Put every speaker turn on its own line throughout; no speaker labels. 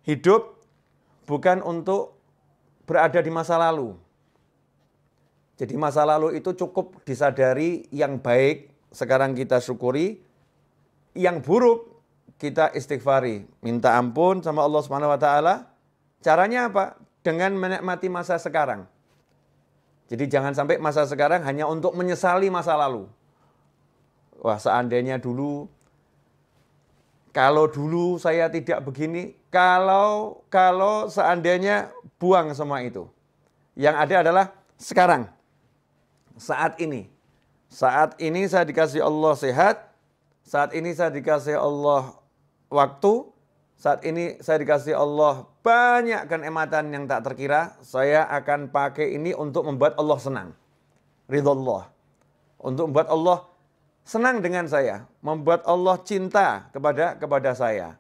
Hidup bukan untuk berada di masa lalu. Jadi masa lalu itu cukup disadari, yang baik sekarang kita syukuri, yang buruk kita istighfari, minta ampun sama Allah Subhanahu wa taala. Caranya apa? Dengan menikmati masa sekarang. Jadi jangan sampai masa sekarang hanya untuk menyesali masa lalu. Wah, seandainya dulu, kalau dulu saya tidak begini, kalau seandainya, buang semua itu. Yang ada adalah sekarang. Saat ini. Saat ini saya dikasih Allah sehat. Saat ini saya dikasih Allah waktu. Saat ini saya dikasih Allah banyak kenikmatan yang tak terkira. Saya akan pakai ini untuk membuat Allah senang. Ridha Allah. Untuk membuat Allah senang dengan saya. Membuat Allah cinta kepada saya.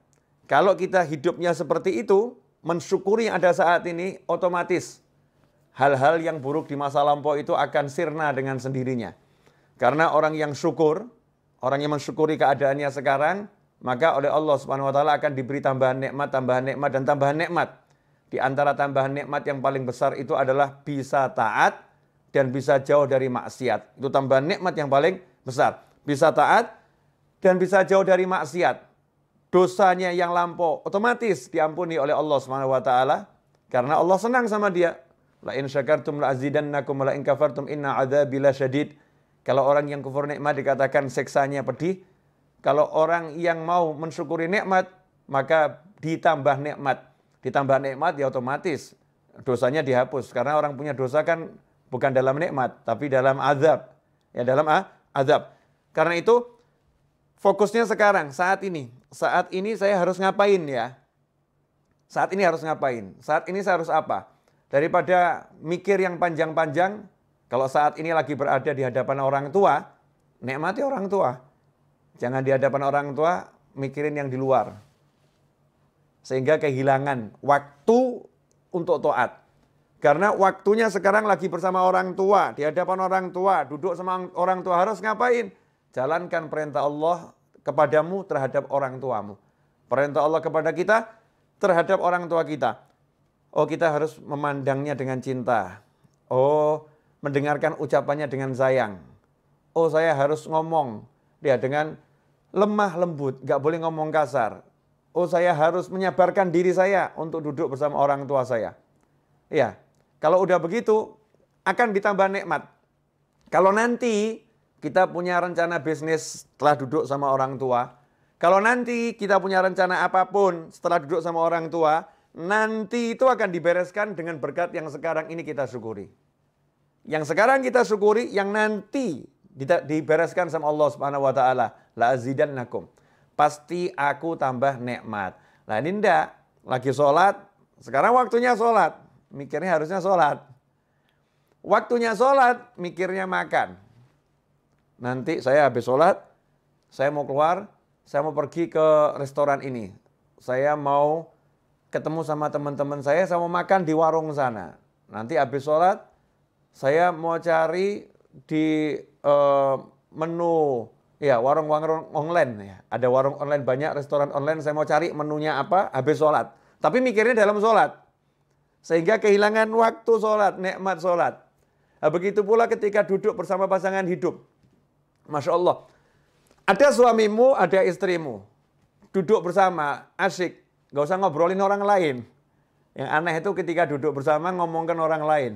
Kalau kita hidupnya seperti itu, mensyukuri yang ada saat ini, otomatis hal-hal yang buruk di masa lampau itu akan sirna dengan sendirinya. Karena orang yang syukur, orang yang mensyukuri keadaannya sekarang, maka oleh Allah Subhanahu wa taala akan diberi tambahan nikmat, dan tambahan nikmat. Di antara tambahan nikmat yang paling besar itu adalah bisa taat dan bisa jauh dari maksiat. Itu tambahan nikmat yang paling besar. Bisa taat dan bisa jauh dari maksiat. Dosanya yang lampau otomatis diampuni oleh Allah Subhanahu wa taala karena Allah senang sama dia. La in syakartum la azidannakum wa la in kafartum inna adzabi lasyadid. Kalau orang yang kufur nikmat dikatakan siksanya pedih. Kalau orang yang mau mensyukuri nikmat, maka ditambah nikmat. Ditambah nikmat ya otomatis dosanya dihapus. Karena orang punya dosa kan bukan dalam nikmat, tapi dalam azab. Ya, dalam azab. Karena itu fokusnya sekarang, saat ini. Saat ini saya harus ngapain ya? Saat ini harus ngapain? Saat ini saya harus apa? Daripada mikir yang panjang-panjang, kalau saat ini lagi berada di hadapan orang tua, nikmati orang tua. Jangan di hadapan orang tua, mikirin yang di luar. Sehingga kehilangan waktu untuk taat. Karena waktunya sekarang lagi bersama orang tua, di hadapan orang tua, duduk sama orang tua, harus ngapain? Jalankan perintah Allah kepadamu terhadap orang tuamu. Perintah Allah kepada kita terhadap orang tua kita. Oh, kita harus memandangnya dengan cinta. Oh, mendengarkan ucapannya dengan sayang. Oh, saya harus ngomong dia dengan lemah lembut, gak boleh ngomong kasar. Oh, saya harus menyabarkan diri saya untuk duduk bersama orang tua saya. Ya, kalau udah begitu akan ditambah nikmat. Kalau nanti kita punya rencana bisnis setelah duduk sama orang tua, kalau nanti kita punya rencana apapun setelah duduk sama orang tua, nanti itu akan dibereskan dengan berkat yang sekarang ini kita syukuri. Yang sekarang kita syukuri, yang nanti dibereskan sama Allah Subhanahu wa taala, la azidannakum. Pasti aku tambah nikmat. Nah, ini ndak lagi sholat, sekarang waktunya sholat, mikirnya harusnya sholat. Waktunya sholat, mikirnya makan. Nanti saya habis sholat, saya mau keluar, saya mau pergi ke restoran ini. Saya mau ketemu sama teman-teman saya mau makan di warung sana. Nanti habis sholat, saya mau cari di menu, ya warung-warung online. Ya. Ada warung online banyak, restoran online, saya mau cari menunya apa, habis sholat. Tapi mikirnya dalam sholat. Sehingga kehilangan waktu sholat, nikmat sholat. Nah, begitu pula ketika duduk bersama pasangan hidup. Masya Allah. Ada suamimu, ada istrimu. Duduk bersama, asyik. Gak usah ngobrolin orang lain. Yang aneh itu ketika duduk bersama ngomongkan orang lain.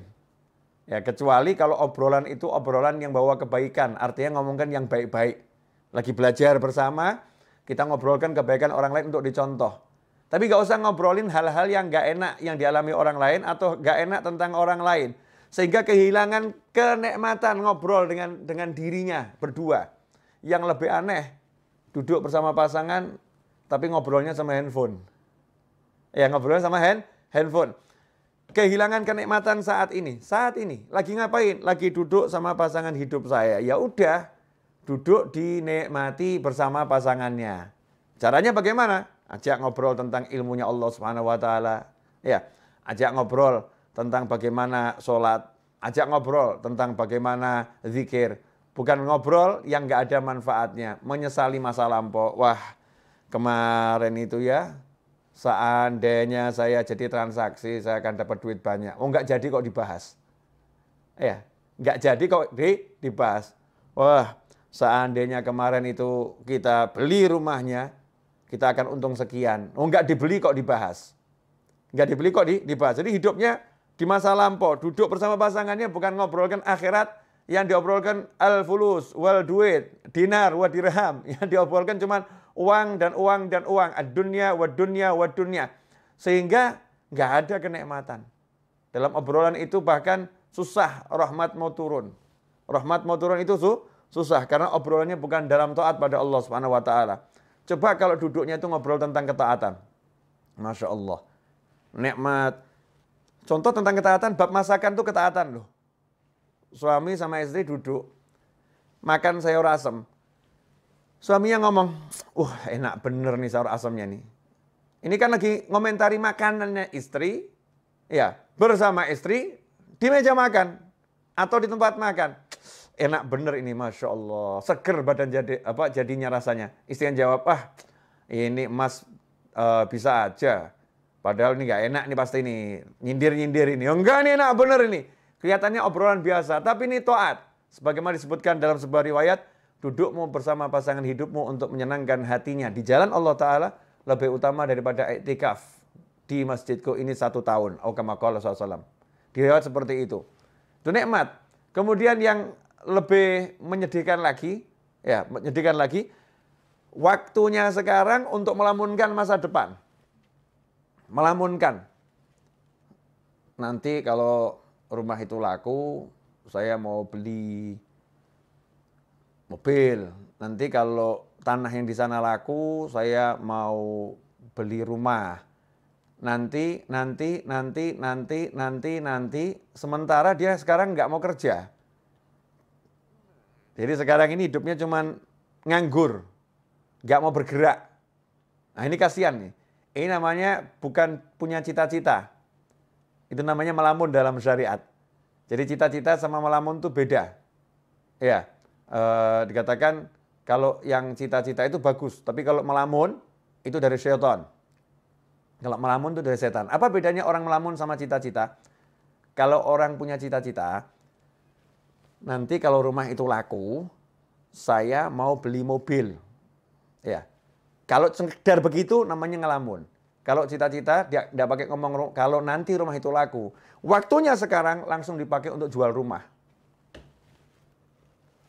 Ya, kecuali kalau obrolan itu obrolan yang bawa kebaikan. Artinya ngomongkan yang baik-baik. Lagi belajar bersama, kita ngobrolkan kebaikan orang lain untuk dicontoh. Tapi gak usah ngobrolin hal-hal yang gak enak yang dialami orang lain atau gak enak tentang orang lain. Sehingga kehilangan kenikmatan ngobrol dengan dirinya berdua. Yang lebih aneh, duduk bersama pasangan tapi ngobrolnya sama handphone. Ya, ngobrolnya sama handphone. Kehilangan kenikmatan saat ini. Saat ini lagi ngapain? Lagi duduk sama pasangan hidup saya. Ya udah, duduk dinikmati bersama pasangannya. Caranya bagaimana? Ajak ngobrol tentang ilmunya Allah Subhanahu wa taala. Ya, ajak ngobrol tentang bagaimana sholat. Ajak ngobrol tentang bagaimana zikir. Bukan ngobrol yang nggak ada manfaatnya. Menyesali masa lampau. Wah, kemarin itu ya, seandainya saya jadi transaksi, saya akan dapat duit banyak. Oh, nggak jadi kok dibahas. Ya, nggak jadi kok dibahas. Wah, seandainya kemarin itu kita beli rumahnya, kita akan untung sekian. Oh, nggak dibeli kok dibahas. Nggak dibeli kok dibahas. Jadi hidupnya di masa lampau, duduk bersama pasangannya bukan ngobrolkan akhirat, yang diobrolkan al-fulus, wal duit, dinar, wa dirham. Yang diobrolkan cuma uang dan uang dan uang, ad-dunya wa dunya wa dunya. Sehingga nggak ada kenikmatan. Dalam obrolan itu bahkan susah rahmat mau turun. Rahmat mau turun itu susah karena obrolannya bukan dalam taat pada Allah Subhanahu wa taala. Coba kalau duduknya itu ngobrol tentang ketaatan. Masya Allah. Nikmat. Contoh tentang ketaatan, bab masakan itu ketaatan loh. Suami sama istri duduk makan sayur asem. Suaminya ngomong, enak bener nih sayur asemnya nih. Ini kan lagi ngomentari makanannya istri, ya bersama istri di meja makan atau di tempat makan. Enak bener ini, masya Allah, seger badan jadinya rasanya. Istri yang jawab, ini mas bisa aja. Padahal ini nggak enak nih pasti nih, nyindir ini. Enggak nih enak bener ini. Kelihatannya obrolan biasa, tapi ini taat. Sebagaimana disebutkan dalam sebuah riwayat, dudukmu bersama pasangan hidupmu untuk menyenangkan hatinya di jalan Allah Ta'ala lebih utama daripada iktikaf di masjidku ini 1 tahun. Kama qala SAW. Di riwayat seperti itu. Itu nikmat. Kemudian yang lebih menyedihkan lagi, waktunya sekarang untuk melamunkan masa depan. Melamunkan. Nanti kalau rumah itu laku, saya mau beli mobil. Nanti kalau tanah yang di sana laku, saya mau beli rumah. Nanti. Sementara dia sekarang nggak mau kerja. Jadi sekarang ini hidupnya cuman nganggur. Nggak mau bergerak. Nah ini kasihan nih. Ini namanya bukan punya cita-cita. Itu namanya melamun dalam syariat. Jadi cita-cita sama melamun itu beda. Ya, dikatakan kalau yang cita-cita itu bagus, tapi kalau melamun itu dari syaitan. Kalau melamun itu dari setan. Apa bedanya orang melamun sama cita-cita? Kalau orang punya cita-cita, nanti kalau rumah itu laku, saya mau beli mobil. Ya. Kalau sekedar begitu namanya ngelamun. Kalau cita-cita dia tidak pakai ngomong kalau nanti rumah itu laku. Waktunya sekarang langsung dipakai untuk jual rumah.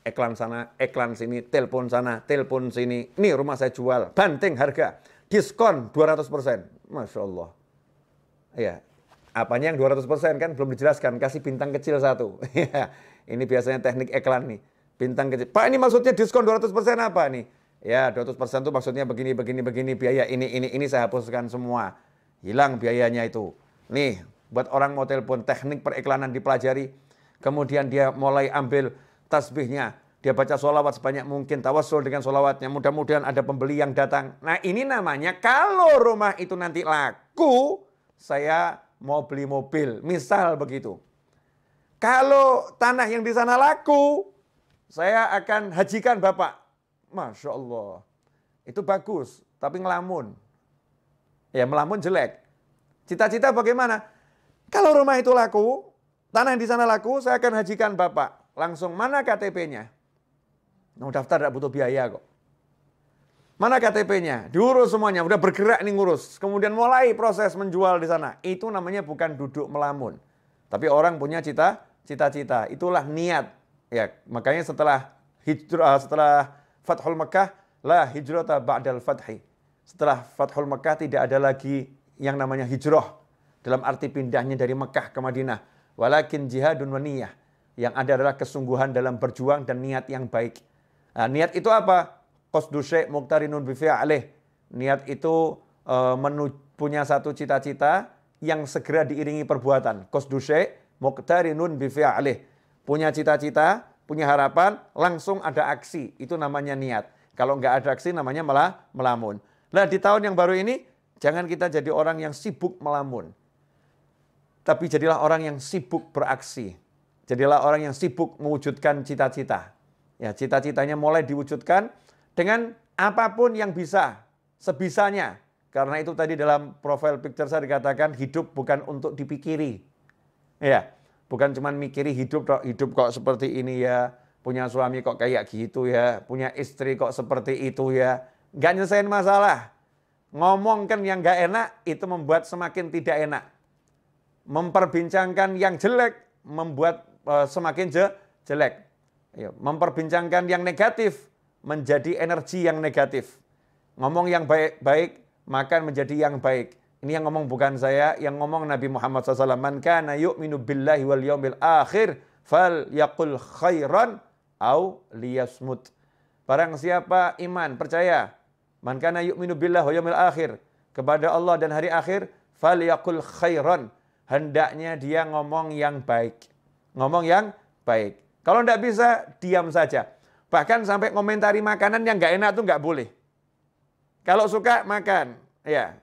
Iklan sana, iklan sini, telepon sana, telepon sini. Ini rumah saya jual, banting harga, diskon 200%. Masya Allah. Ya, apanya yang 200% kan belum dijelaskan, kasih bintang kecil 1. Ini biasanya teknik iklan nih. Bintang kecil. Pak, ini maksudnya diskon 200% apa nih? Ya, 200% itu maksudnya begini, biaya ini saya hapuskan semua. Hilang biayanya itu. Nih, buat orang mau telepon, teknik periklanan dipelajari. Kemudian dia mulai ambil tasbihnya. Dia baca sholawat sebanyak mungkin, tawassul dengan sholawatnya. Mudah-mudahan ada pembeli yang datang. Nah, ini namanya kalau rumah itu nanti laku, saya mau beli mobil. Misal begitu. Kalau tanah yang di sana laku, saya akan hajikan Bapak. Masya Allah. Itu bagus, tapi ngelamun. Ya, melamun jelek. Cita-cita bagaimana? Kalau rumah itu laku, tanah yang di sana laku, saya akan hajikan Bapak. Langsung, mana KTP-nya? Nah, daftar tidak butuh biaya kok. Mana KTP-nya? Diurus semuanya, udah bergerak nih ngurus. Kemudian mulai proses menjual di sana. Itu namanya bukan duduk melamun. Tapi orang punya cita-cita. Itulah niat. Ya, makanya setelah Fathul Makkah, la hijrata ba'dal fathi. Setelah Fathul Makkah tidak ada lagi yang namanya hijrah. Dalam arti pindahnya dari Makkah ke Madinah. Walakin jihadun wa niyah. Yang ada adalah kesungguhan dalam berjuang dan niat yang baik. Nah, niat itu apa? Qasdu syai' muqtarinun bi fi'alih. Niat itu punya satu cita-cita yang segera diiringi perbuatan. Qasdu syai' muqtarinun bi fi'alih. Punya cita-cita, punya harapan, langsung ada aksi. Itu namanya niat. Kalau nggak ada aksi namanya malah melamun. Nah, di tahun yang baru ini, jangan kita jadi orang yang sibuk melamun. Tapi jadilah orang yang sibuk beraksi. Jadilah orang yang sibuk mewujudkan cita-cita. Ya, cita-citanya mulai diwujudkan dengan apapun yang bisa, sebisanya. Karena itu tadi dalam profile picture saya dikatakan hidup bukan untuk dipikiri. Ya, bukan cuma mikiri hidup kok seperti ini ya, punya suami kok kayak gitu ya, punya istri kok seperti itu ya. Nggak nyelesain masalah. Ngomongkan yang nggak enak itu membuat semakin tidak enak. Memperbincangkan yang jelek membuat semakin jelek. Memperbincangkan yang negatif menjadi energi yang negatif. Ngomong yang baik-baik maka menjadi yang baik. Ini yang ngomong bukan saya, yang ngomong Nabi Muhammad SAW. Man kana yu'minu billahi wal yaumil akhir fal yaqul khairan au liyasmut. Barang siapa iman, percaya, man kana yu'minu billahi wal yaumil akhir, kepada Allah dan hari akhir, fal yaqul khairan, hendaknya dia ngomong yang baik. Ngomong yang baik. Kalau tidak bisa, diam saja. Bahkan sampai komentari makanan yang nggak enak itu nggak boleh. Kalau suka makan, ya.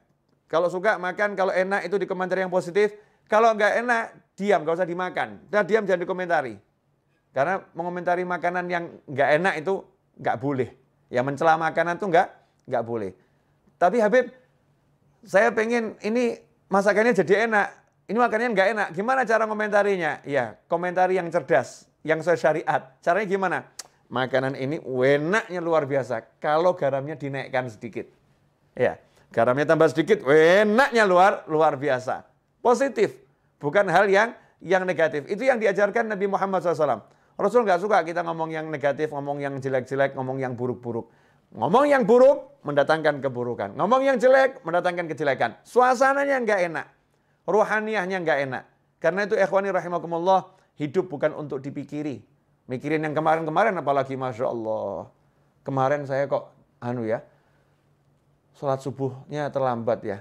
Kalau suka makan, kalau enak itu dikomentari yang positif. Kalau nggak enak, diam, nggak usah dimakan. Nah, diam jangan dikomentari. Karena mengomentari makanan yang nggak enak itu nggak boleh. Ya mencela makanan itu nggak boleh. Tapi Habib, saya pengen ini masakannya jadi enak. Ini makanannya nggak enak. Gimana cara komentarinya? Ya, komentari yang cerdas, yang sesuai syariat. Caranya gimana? Makanan ini enaknya luar biasa kalau garamnya dinaikkan sedikit. Ya, garamnya tambah sedikit, enaknya luar biasa. Positif, bukan hal yang negatif. Itu yang diajarkan Nabi Muhammad SAW. Rasul nggak suka kita ngomong yang negatif, ngomong yang jelek-jelek, ngomong yang buruk-buruk. Ngomong yang buruk mendatangkan keburukan. Ngomong yang jelek mendatangkan kejelekan. Suasananya nggak enak, ruhaniyahnya nggak enak. Karena itu ikhwani rahimakumullah, hidup bukan untuk dipikiri. Mikirin yang kemarin-kemarin apalagi, Masya Allah. Kemarin saya kok, sholat subuhnya terlambat ya.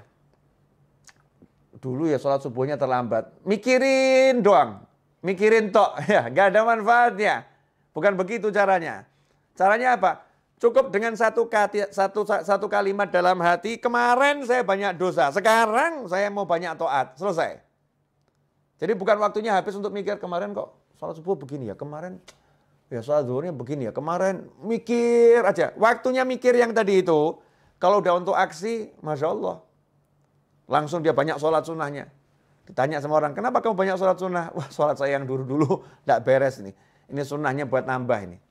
Dulu ya sholat subuhnya terlambat. Mikirin doang. Mikirin tok, ya, nggak ada manfaatnya. Bukan begitu caranya. Caranya apa? Cukup dengan satu kalimat dalam hati, kemarin saya banyak dosa, sekarang saya mau banyak taat. Selesai. Jadi bukan waktunya habis untuk mikir kemarin kok sholat subuh begini ya, kemarin ya sholat zuhurnya begini ya, kemarin mikir aja. Waktunya mikir yang tadi itu, kalau udah untuk aksi, Masya Allah. Langsung dia banyak sholat sunnahnya. Ditanya sama orang, kenapa kamu banyak sholat sunnah? Wah, sholat saya yang dulu-dulu tidak beres ini. Ini sunnahnya buat nambah ini.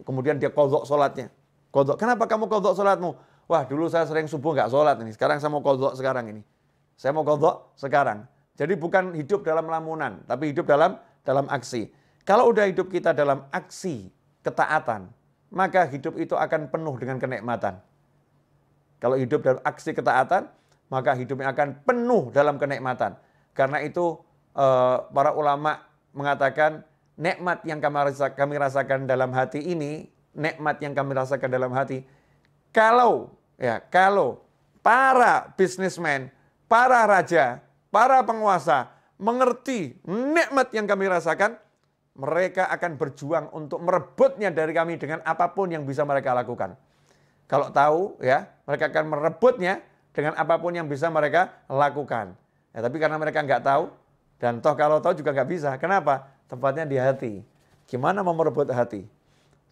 Kemudian dia kodok sholatnya. Kodok, kenapa kamu kodok sholatmu? Wah, dulu saya sering subuh nggak sholat ini. Sekarang saya mau kodok sekarang ini. Saya mau kodok sekarang. Jadi bukan hidup dalam lamunan, tapi hidup dalam aksi. Kalau udah hidup kita dalam aksi ketaatan, maka hidup itu akan penuh dengan kenikmatan. Kalau hidup dalam aksi ketaatan, maka hidupnya akan penuh dalam kenikmatan. Karena itu para ulama mengatakan nikmat yang kami rasakan dalam hati ini, nikmat yang kami rasakan dalam hati, kalau para bisnismen, para raja, para penguasa mengerti nikmat yang kami rasakan, mereka akan berjuang untuk merebutnya dari kami dengan apapun yang bisa mereka lakukan. Kalau tahu ya, mereka akan merebutnya dengan apapun yang bisa mereka lakukan. Ya, tapi karena mereka nggak tahu, dan toh kalau tahu juga nggak bisa. Kenapa? Tempatnya di hati. Gimana mau merebut hati?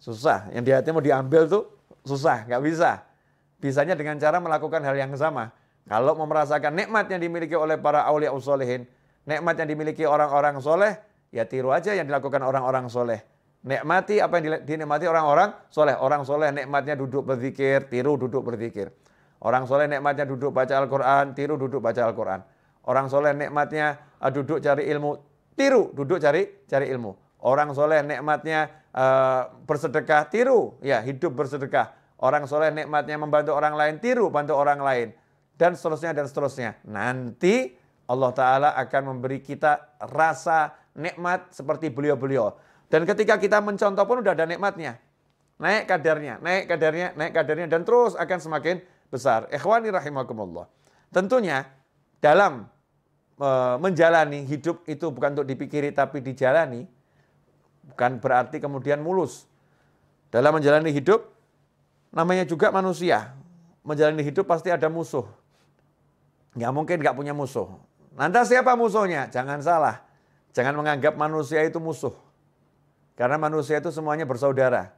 Susah. Yang di hati mau diambil tuh susah, nggak bisa. Bisanya dengan cara melakukan hal yang sama. Kalau mau merasakan nikmat yang dimiliki oleh para aulia usholihin, nikmat yang dimiliki orang-orang soleh, ya tiru aja yang dilakukan orang-orang soleh. Nikmati apa yang dinikmati orang-orang soleh. Orang soleh nikmatnya duduk berzikir, tiru duduk berzikir. Orang soleh nikmatnya duduk baca Al-Quran, tiru duduk baca Al-Quran. Orang soleh nikmatnya duduk cari ilmu, tiru duduk cari ilmu. Orang soleh nikmatnya bersedekah, tiru ya hidup bersedekah. Orang soleh nikmatnya membantu orang lain, tiru bantu orang lain. Dan seterusnya dan seterusnya. Nanti Allah Ta'ala akan memberi kita rasa nikmat seperti beliau-beliau. Dan ketika kita mencontoh pun udah ada nikmatnya. Naik kadarnya, naik kadarnya, naik kadarnya. Dan terus akan semakin besar. Ikhwani rahimakumullah. Tentunya dalam menjalani hidup itu bukan untuk dipikiri tapi dijalani. Bukan berarti kemudian mulus. Dalam menjalani hidup, namanya juga manusia. Menjalani hidup pasti ada musuh. Nggak mungkin nggak punya musuh. Lantas siapa musuhnya? Jangan salah. Jangan menganggap manusia itu musuh. Karena manusia itu semuanya bersaudara.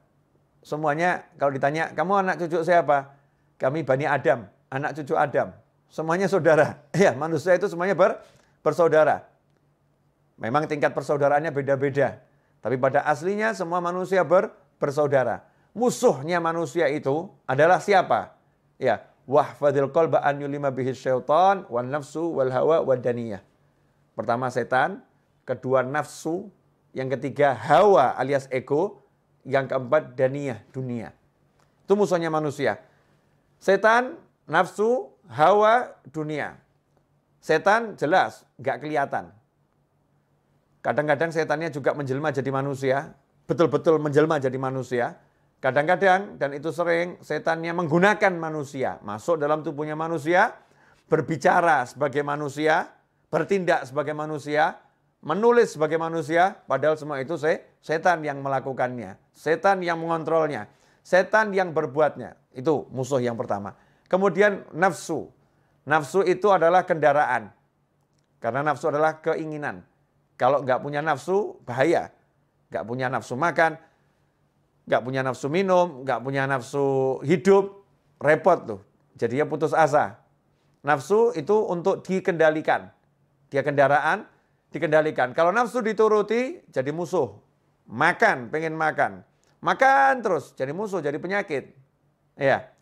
Semuanya kalau ditanya, kamu anak cucu siapa? Kami Bani Adam. anak cucu Adam. Semuanya saudara. Ya, manusia itu semuanya bersaudara. Memang tingkat persaudaraannya beda-beda. Tapi pada aslinya semua manusia bersaudara. Musuhnya manusia itu adalah siapa? Ya, wahfadil qalba an yulima bihi syaitan wan nafsu wal hawa wad daniyah. Pertama setan, kedua nafsu, yang ketiga hawa alias ego, yang keempat daniyah, dunia. Itu musuhnya manusia. Setan, nafsu, hawa, dunia. Setan jelas nggak kelihatan. Kadang-kadang setannya juga menjelma jadi manusia, betul-betul menjelma jadi manusia. Kadang-kadang, dan itu sering, setannya menggunakan manusia, masuk dalam tubuhnya manusia, berbicara sebagai manusia, bertindak sebagai manusia, menulis sebagai manusia, padahal semua itu setan yang melakukannya, setan yang mengontrolnya, setan yang berbuatnya. Itu musuh yang pertama. Kemudian nafsu. Nafsu itu adalah kendaraan. Karena nafsu adalah keinginan. Kalau nggak punya nafsu, bahaya. Nggak punya nafsu makan, nggak punya nafsu minum, nggak punya nafsu hidup, repot tuh. Jadinya putus asa. Nafsu itu untuk dikendalikan. Dia kendaraan, dikendalikan. Kalau nafsu dituruti, jadi musuh. Makan, pengen makan. Makan terus, jadi musuh, jadi penyakit. Ya.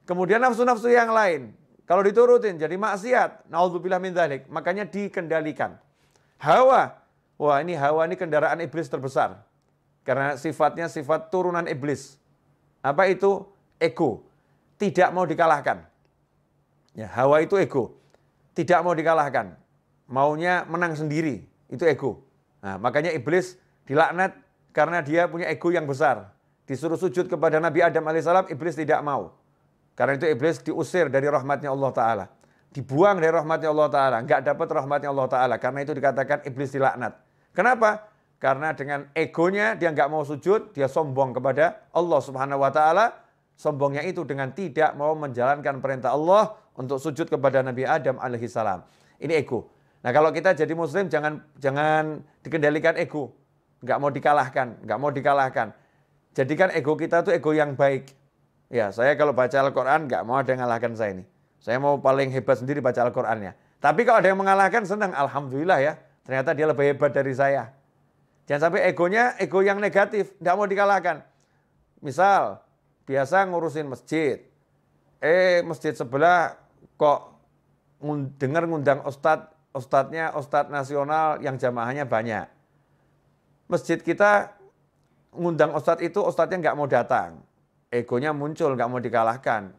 Kemudian nafsu-nafsu yang lain. Kalau diturutin, jadi maksiat. Naudzubillah min dzalik. Makanya dikendalikan. Hawa. Wah, ini hawa ini kendaraan iblis terbesar. Karena sifatnya sifat turunan iblis. Apa itu? Ego. Tidak mau dikalahkan. Ya, hawa itu ego. Tidak mau dikalahkan. Maunya menang sendiri. Itu ego. Nah, makanya iblis dilaknat karena dia punya ego yang besar. Disuruh sujud kepada Nabi Adam alaihissalam, iblis tidak mau. Karena itu iblis diusir dari rahmatnya Allah Ta'ala. Dibuang dari rahmatnya Allah Ta'ala. Nggak dapat rahmatnya Allah Ta'ala. Karena itu dikatakan iblis dilaknat. Kenapa? Karena dengan egonya dia nggak mau sujud, dia sombong kepada Allah Subhanahu Wa Ta'ala. Sombongnya itu dengan tidak mau menjalankan perintah Allah untuk sujud kepada Nabi Adam alaihissalam. Ini ego. Nah, kalau kita jadi muslim jangan dikendalikan ego. Nggak mau dikalahkan, nggak mau dikalahkan. Jadikan ego kita itu ego yang baik. Ya, saya kalau baca Al-Quran nggak mau ada yang mengalahkan saya ini. Saya mau paling hebat sendiri baca Al-Qurannya. Tapi kalau ada yang mengalahkan, senang. Alhamdulillah ya. Ternyata dia lebih hebat dari saya. Jangan sampai egonya ego yang negatif. Nggak mau dikalahkan. Misal, biasa ngurusin masjid. Masjid sebelah kok dengar ngundang ustadznya ustadz nasional yang jamaahnya banyak. Masjid kita ngundang ustadz itu, ustadznya nggak mau datang. Egonya muncul, nggak mau dikalahkan.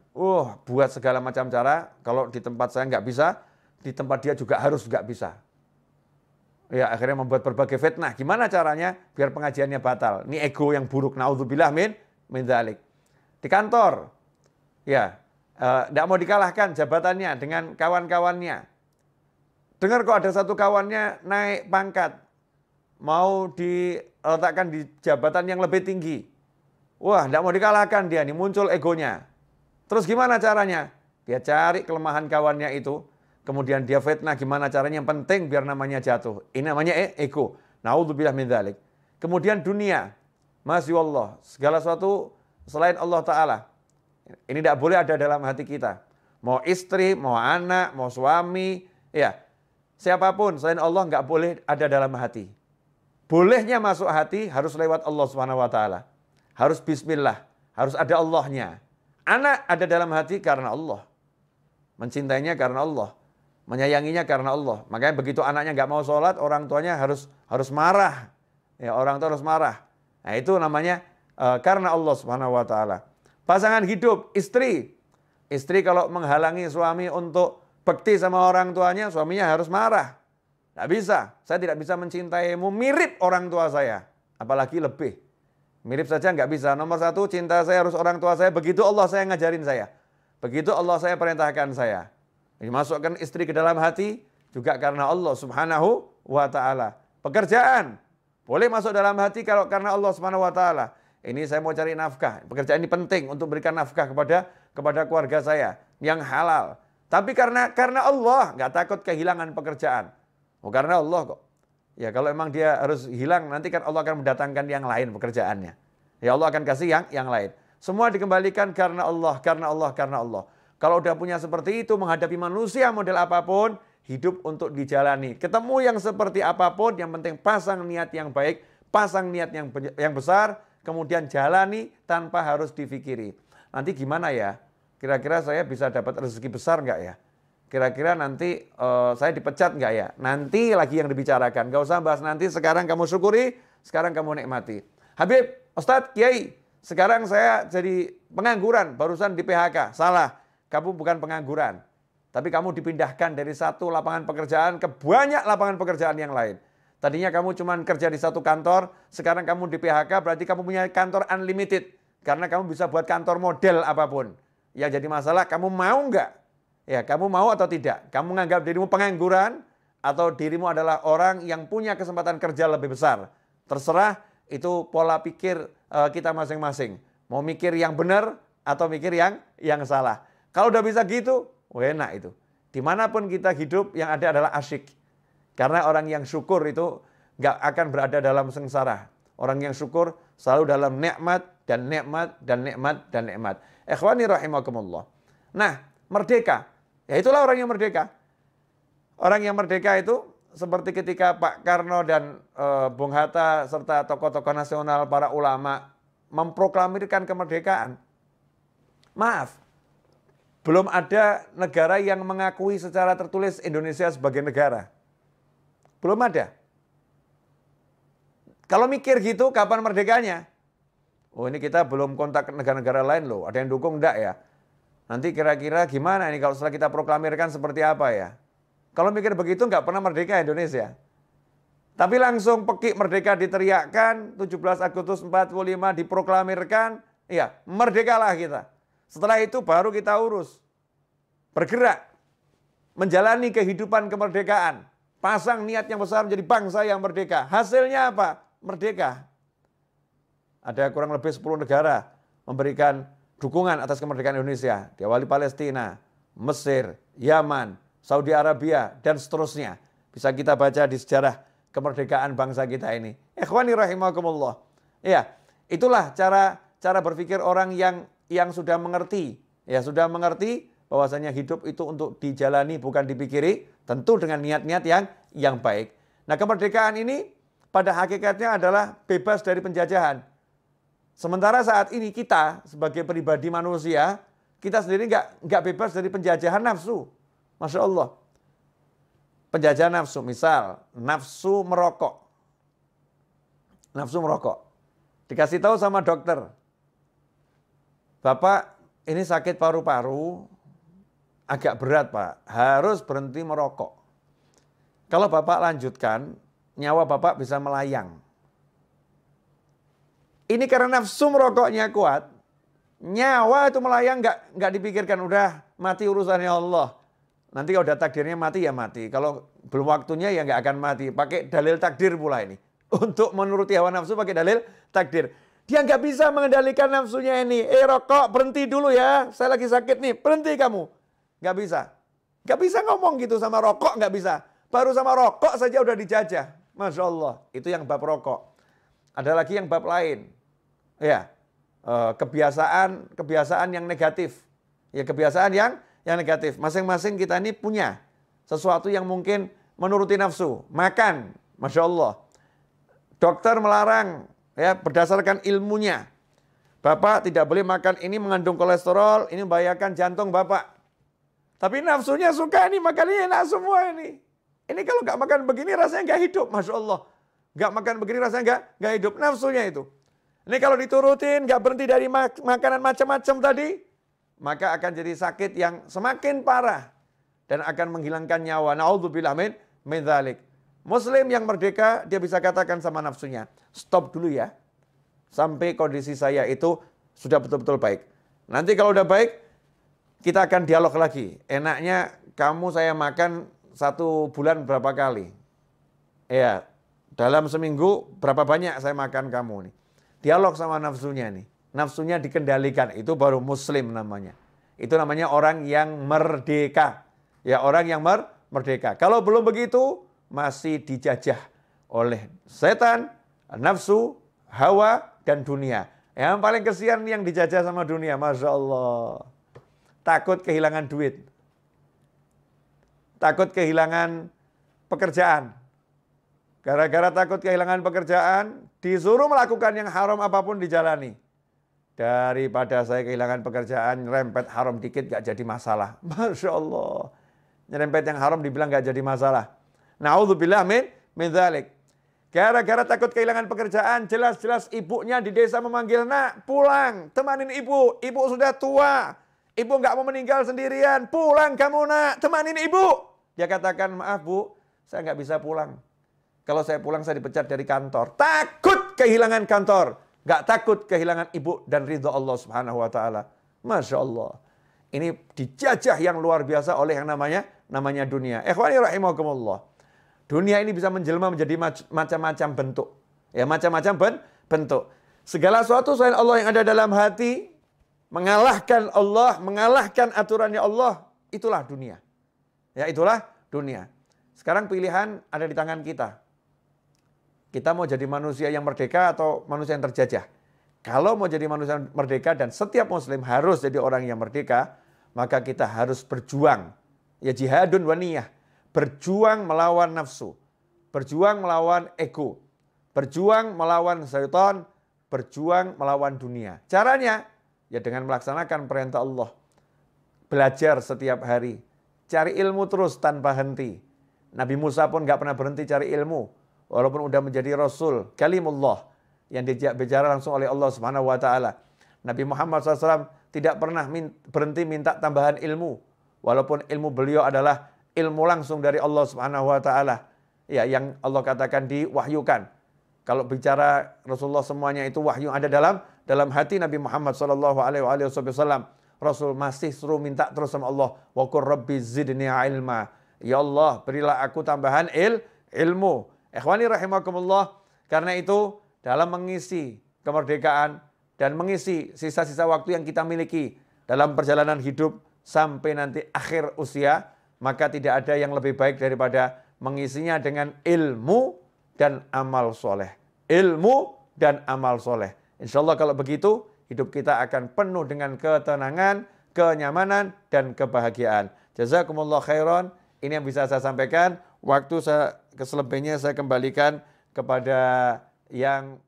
Buat segala macam cara, kalau di tempat saya nggak bisa, di tempat dia juga harus nggak bisa. Ya, akhirnya membuat berbagai fitnah. Gimana caranya biar pengajiannya batal? Ini ego yang buruk. Naudzubillah min dzalik. Di kantor, ya, nggak mau dikalahkan jabatannya dengan kawan-kawannya. Dengar kok ada satu kawannya naik pangkat, mau diletakkan di jabatan yang lebih tinggi. Wah, nggak mau dikalahkan dia, nih muncul egonya. Terus gimana caranya? Dia cari kelemahan kawannya itu, kemudian dia fitnah gimana caranya, yang penting biar namanya jatuh. Ini namanya ego. Naudzubillah min dzalik. Kemudian dunia. Masya Allah, segala sesuatu selain Allah Ta'ala. Ini tidak boleh ada dalam hati kita. Mau istri, mau anak, mau suami, ya. Siapapun selain Allah nggak boleh ada dalam hati. Bolehnya masuk hati harus lewat Allah Subhanahu Wa Ta'ala. Harus bismillah, harus ada Allahnya. Anak ada dalam hati karena Allah. Mencintainya karena Allah. Menyayanginya karena Allah. Makanya begitu anaknya nggak mau sholat, orang tuanya harus marah. Ya, orang tua harus marah. Nah, itu namanya karena Allah Subhanahu Wa Ta'ala. Pasangan hidup, istri. Istri kalau menghalangi suami untuk bakti sama orang tuanya, suaminya harus marah. Nggak bisa. Saya tidak bisa mencintaimu mirip orang tua saya. Apalagi lebih. Mirip saja nggak bisa. Nomor satu, cinta saya harus orang tua saya. Begitu Allah saya ngajarin saya. Begitu Allah saya perintahkan saya. Dimasukkan istri ke dalam hati juga karena Allah Subhanahu Wa Ta'ala. Pekerjaan boleh masuk dalam hati kalau karena Allah Subhanahu Wa Ta'ala. Ini saya mau cari nafkah. Pekerjaan ini penting untuk berikan nafkah kepada keluarga saya yang halal. Tapi karena Allah nggak takut kehilangan pekerjaan. Karena Allah kok. Ya kalau emang dia harus hilang, nanti kan Allah akan mendatangkan yang lain pekerjaannya. Ya Allah akan kasih yang lain. Semua dikembalikan karena Allah, karena Allah, karena Allah. Kalau udah punya seperti itu, menghadapi manusia model apapun, hidup untuk dijalani. Ketemu yang seperti apapun, yang penting pasang niat yang baik, pasang niat yang besar, kemudian jalani tanpa harus difikiri. Nanti gimana ya? Kira-kira saya bisa dapat rezeki besar nggak ya? Kira-kira nanti saya dipecat nggak ya? Nanti lagi yang dibicarakan. Nggak usah bahas nanti, sekarang kamu syukuri, sekarang kamu nikmati. Habib, Ustadz, Kiai, sekarang saya jadi pengangguran, barusan di PHK. Salah, kamu bukan pengangguran. Tapi kamu dipindahkan dari satu lapangan pekerjaan ke banyak lapangan pekerjaan yang lain. Tadinya kamu cuma kerja di satu kantor, sekarang kamu di PHK, berarti kamu punya kantor unlimited. Karena kamu bisa buat kantor model apapun. Yang jadi masalah, kamu mau nggak? Ya, kamu mau atau tidak? Kamu menganggap dirimu pengangguran atau dirimu adalah orang yang punya kesempatan kerja lebih besar? Terserah, itu pola pikir kita masing-masing. Mau mikir yang benar atau mikir yang salah. Kalau udah bisa gitu, enak itu. Dimanapun kita hidup, yang ada adalah asyik. Karena orang yang syukur itu nggak akan berada dalam sengsara. Orang yang syukur selalu dalam nikmat dan nikmat dan nikmat dan nikmat. Ikhwani rahimakumullah. Nah, merdeka. Ya itulah orang yang merdeka. Orang yang merdeka itu seperti ketika Pak Karno dan Bung Hatta serta tokoh-tokoh nasional, para ulama memproklamirkan kemerdekaan. Maaf, belum ada negara yang mengakui secara tertulis Indonesia sebagai negara. Belum ada. Kalau mikir gitu, kapan merdekanya? Oh, ini kita belum kontak negara-negara lain loh. Ada yang dukung enggak ya? Nanti kira-kira gimana ini kalau setelah kita proklamirkan seperti apa ya? Kalau mikir begitu nggak pernah merdeka Indonesia. Tapi langsung pekik merdeka diteriakkan, 17 Agustus 45 diproklamirkan, ya merdekalah kita. Setelah itu baru kita urus. Bergerak, menjalani kehidupan kemerdekaan. Pasang niat yang besar menjadi bangsa yang merdeka. Hasilnya apa? Merdeka. Ada kurang lebih 10 negara memberikan dukungan atas kemerdekaan Indonesia. Diawali Palestina, Mesir, Yaman, Saudi Arabia, dan seterusnya. Bisa kita baca di sejarah kemerdekaan bangsa kita ini. Ikhwani rahimakumullah. Ya, itulah cara berpikir orang yang sudah mengerti. Ya, sudah mengerti bahwasanya hidup itu untuk dijalani bukan dipikiri, tentu dengan niat-niat yang baik. Nah, kemerdekaan ini pada hakikatnya adalah bebas dari penjajahan. Sementara saat ini kita sebagai pribadi manusia, kita sendiri nggak bebas dari penjajahan nafsu. Masya Allah. Penjajahan nafsu, misal nafsu merokok. Nafsu merokok. Dikasih tahu sama dokter, Bapak ini sakit paru-paru, agak berat Pak, harus berhenti merokok. Kalau Bapak lanjutkan, nyawa Bapak bisa melayang. Ini karena nafsu merokoknya kuat, nyawa itu melayang nggak dipikirkan, udah mati urusannya Allah. Nanti kalau udah takdirnya mati ya mati, kalau belum waktunya ya nggak akan mati. Pakai dalil takdir pula ini, untuk menuruti hawa nafsu pakai dalil takdir. Dia nggak bisa mengendalikan nafsunya ini. Rokok berhenti dulu ya, saya lagi sakit nih, berhenti kamu. Nggak bisa, nggak bisa ngomong gitu sama rokok, nggak bisa. Baru sama rokok saja udah dijajah, Masya Allah. Itu yang bab rokok. Ada lagi yang bab lain. Ya, kebiasaan yang negatif. Ya, kebiasaan yang negatif. Masing-masing kita ini punya sesuatu yang mungkin menuruti nafsu. Makan, Masya Allah. Dokter melarang, ya, berdasarkan ilmunya. Bapak tidak boleh makan ini, mengandung kolesterol, ini membahayakan jantung Bapak. Tapi nafsunya suka ini, makannya enak semua ini. Ini kalau nggak makan begini rasanya nggak hidup, Masya Allah. Nggak makan begini rasanya nggak hidup, nafsunya itu. Ini kalau diturutin, nggak berhenti dari makanan macam-macam tadi, maka akan jadi sakit yang semakin parah dan akan menghilangkan nyawa. Na'udzubillah min dzalik. Muslim yang merdeka, dia bisa katakan sama nafsunya, stop dulu ya, sampai kondisi saya itu sudah betul-betul baik. Nanti kalau udah baik, kita akan dialog lagi. Enaknya kamu saya makan 1 bulan berapa kali? Ya, dalam seminggu berapa banyak saya makan kamu nih? Dialog sama nafsunya nih. Nafsunya dikendalikan, itu baru muslim namanya. Itu namanya orang yang merdeka. Ya, orang yang merdeka. Kalau belum begitu, masih dijajah oleh setan, nafsu, hawa, dan dunia. Yang paling kesian yang dijajah sama dunia, Masya Allah. takut kehilangan duit. Takut kehilangan pekerjaan. Gara-gara takut kehilangan pekerjaan, disuruh melakukan yang haram apapun dijalani. Daripada saya kehilangan pekerjaan, nyerempet haram dikit gak jadi masalah. Masya Allah. Nyerempet yang haram dibilang gak jadi masalah. Na'udzubillah min dzalik. Gara-gara takut kehilangan pekerjaan, jelas-jelas ibunya di desa memanggil, nak pulang, temanin ibu. Ibu sudah tua, ibu gak mau meninggal sendirian. Pulang kamu nak, temanin ibu. Dia katakan, maaf bu, saya gak bisa pulang. Kalau saya pulang saya dipecat dari kantor. Takut kehilangan kantor. Gak takut kehilangan ibu dan ridho Allah subhanahu wa ta'ala. Masya Allah. Ini dijajah yang luar biasa oleh yang namanya dunia. Ikhwani rahimakumullah. Dunia ini bisa menjelma menjadi macam-macam bentuk. Ya, macam-macam bentuk. Segala sesuatu selain Allah yang ada dalam hati, mengalahkan Allah, mengalahkan aturannya Allah, itulah dunia. Ya, itulah dunia. Sekarang pilihan ada di tangan kita. Kita mau jadi manusia yang merdeka atau manusia yang terjajah. Kalau mau jadi manusia yang merdeka dan setiap muslim harus jadi orang yang merdeka, maka kita harus berjuang. Ya, jihadun wa niyah. Berjuang melawan nafsu, berjuang melawan ego, berjuang melawan syaitan, berjuang melawan dunia. Caranya ya dengan melaksanakan perintah Allah. Belajar setiap hari, cari ilmu terus tanpa henti. Nabi Musa pun gak pernah berhenti cari ilmu, walaupun udah menjadi Rasul, kalimullah, yang diajak bicara langsung oleh Allah Subhanahu wa ta'ala. Nabi Muhammad SAW tidak pernah berhenti minta tambahan ilmu, walaupun ilmu beliau adalah ilmu langsung dari Allah Subhanahu wa ta'ala. Ya, yang Allah katakan diwahyukan. Kalau bicara Rasulullah semuanya itu wahyu ada dalam hati Nabi Muhammad sallallahu alaihi wasallam. Rasul masih suruh minta terus sama Allah, wa qur rabbi zidni ilma. Ya Allah, berilah aku tambahan ilmu. Ikhwani rahimakumullah. Karena itu dalam mengisi kemerdekaan dan mengisi sisa-sisa waktu yang kita miliki dalam perjalanan hidup sampai nanti akhir usia, maka tidak ada yang lebih baik daripada mengisinya dengan ilmu dan amal soleh. Ilmu dan amal soleh. Insya Allah kalau begitu, hidup kita akan penuh dengan ketenangan, kenyamanan, dan kebahagiaan. Jazakumullah khairan. Ini yang bisa saya sampaikan. Waktu saya keselebihnya saya kembalikan kepada yang